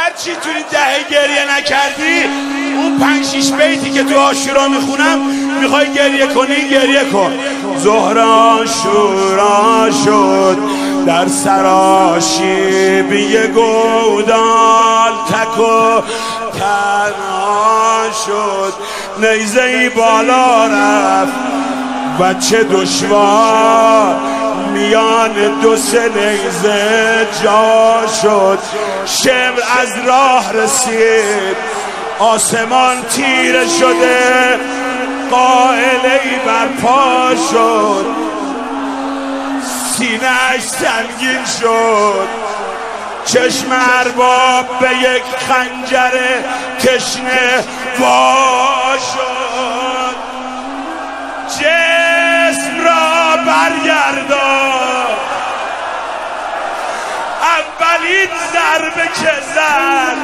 هرچی تو این دهه گریه نکردی اون 5-6 بیتی که تو عاشورا میخونم میخوای گریه کنی گریه کن. زهرا شورا شد در سراشیبی گودال، تک و تنها شد نیزه ای بالا رفت و چه دشوار میان دو سه نیزه جا شد. شمر از راه رسید آسمان تیره شده، قائله‌ای برپا شد سینه‌اش سنگین شد. چشم ارباب به یک خنجر تشنه وا شد. جسم را برگردان، اولین ضربه که زد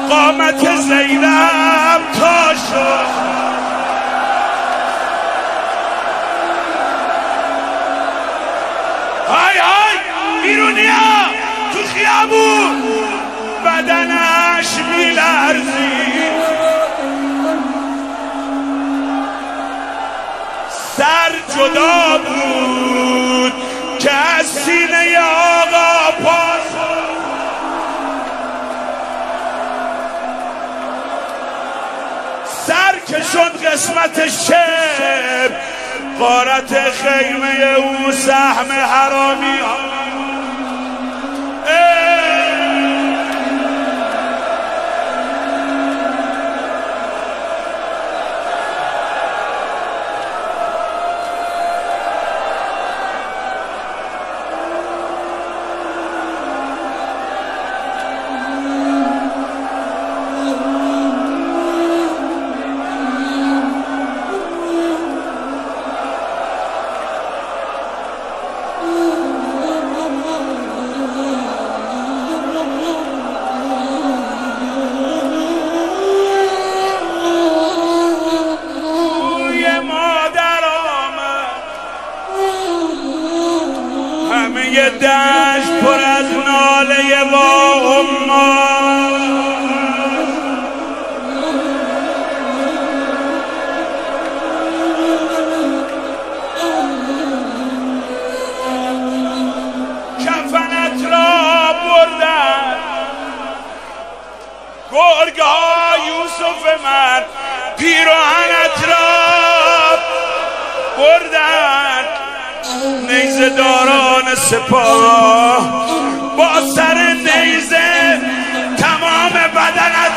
قامت زینب تا شد. های های بیرونیا تو خیابون بدنش میلرزید، سر جدا بود که از سینه آقا پاس سر کشون قسمت شب غارت خیمه او سهم حرامی ها. همه دشت پر از ناله با امات، کفنت را بردن گرگه ها یوسف من، پیراهنت را بردن نیزه داران سپاه، با سر نیزه تمام بدنت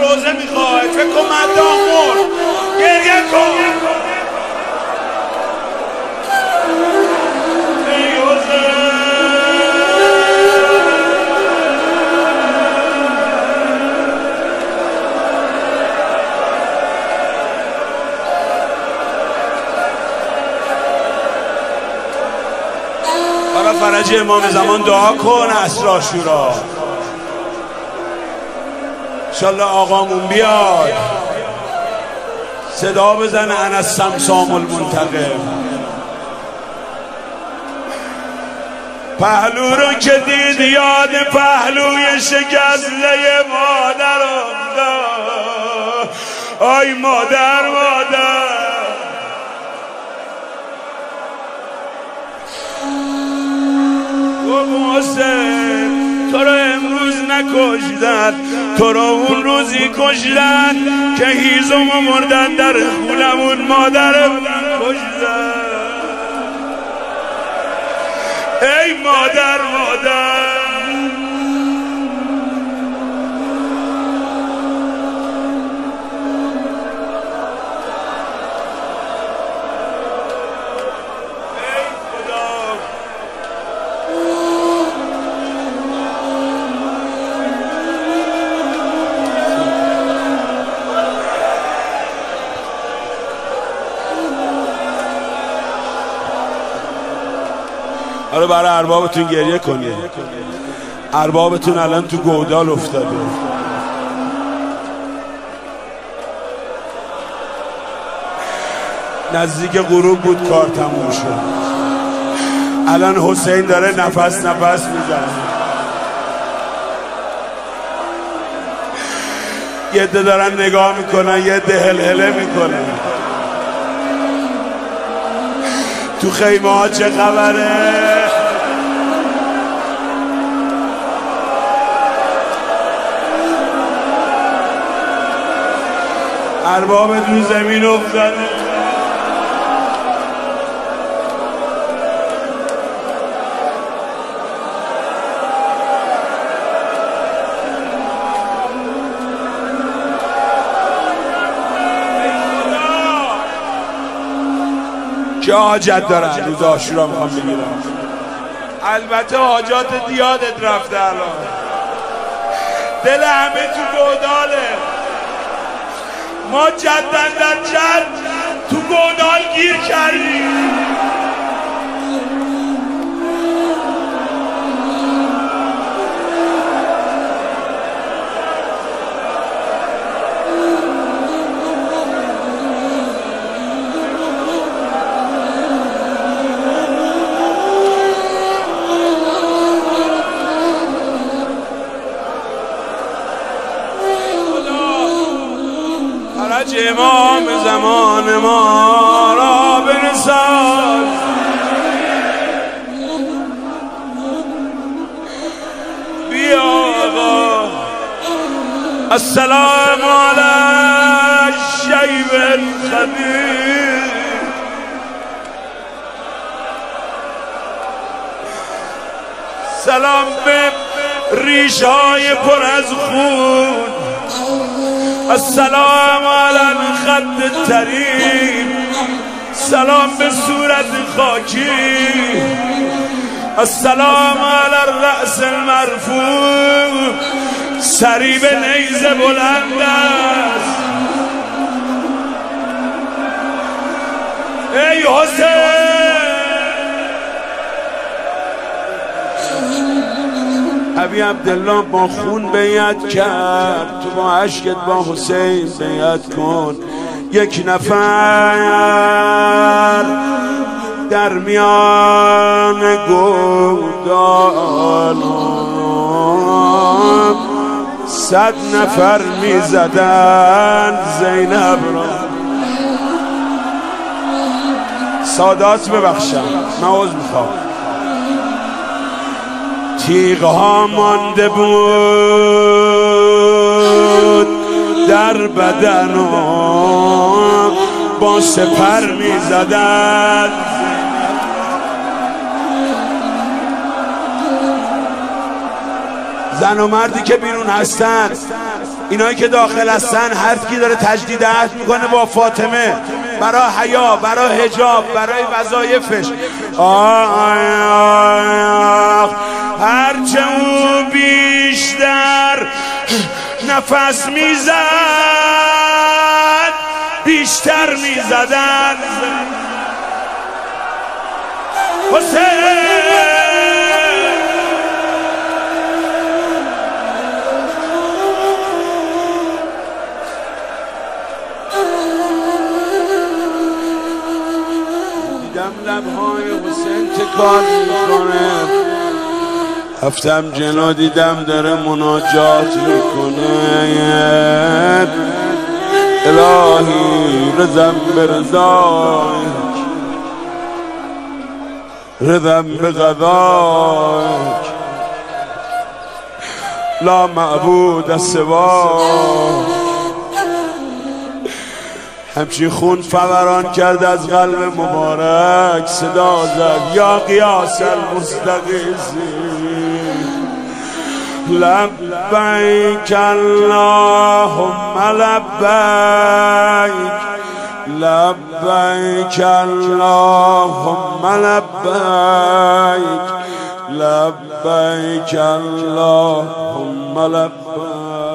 روزه میخوای فکر کن من دامور گریه کن. فرج امام زمان دعا کن عصر عاشورا انشالله آقامون بیاد صدا بزنه انا السمسام المنتقم. پهلو رو که دید یاد پهلوی شکسته مادر افتاد. آی مادر گفت حسین تو رو امروز نکشتن، تو رو اون روزی کشتن که هیزمو مردن در خونمون مادرمون کشتن. ای مادر حالا برای اربابتون گریه کنید. اربابتون الان تو گودال افتاده. نزدیک غروب بود کار تموم شد. الان حسین داره نفس میزنه. یه عده دارن نگاه میکنن، یه عده هلهله میکنن. تو خیمه ها چه خبره؟ ارباب رو زمین افتاده. چه حاجت دارن؟ روز عاشورا میخوام بگیرم. البته حاجات دیادت رفته الان. دل همه تو گوداله. ما جدن در جد تو گودال گیر کردیم. فرج امام زمان ما را برسان. بیا آقا السلام علی الشیب الخبیر. سلام به ریش‌های پر از خون. السلام علی الخد الطرید. سلام به صورت خاکی. السلام علی الرأس المرفوع. سری به نیزه بلند است. ای حسین ابی عبدالله با خون بیعت کرد، تو با عشقت با حسین بیعت کن. یک نفر در میان گودال 100 نفر میزدن زینب را. سادات ببخشم، من عذر میخوام. تیغ ها مانده بود در بدن و با سپر می زدن. زن و مردی که بیرون هستن، اینایی که داخل هستن، هر کی داره تجدید عهد میکنه با فاطمه برای حیا، برای حجاب، برای وظایفش. هرچه او بیشتر نفس میزد بیشتر میزدن. حسین کار میکنه. هفتم جنا دیدم داره مناجات میکنه. الهی رضم برضایک، رضم بقضایک، لا معبود سواک. همچین خون فوران کرد از قلب مبارک، صدا زد یا قیاس المستغیثین، لبیک اللهم لبیک، لبیک اللهم لبیک، لبیک اللهم لبیک.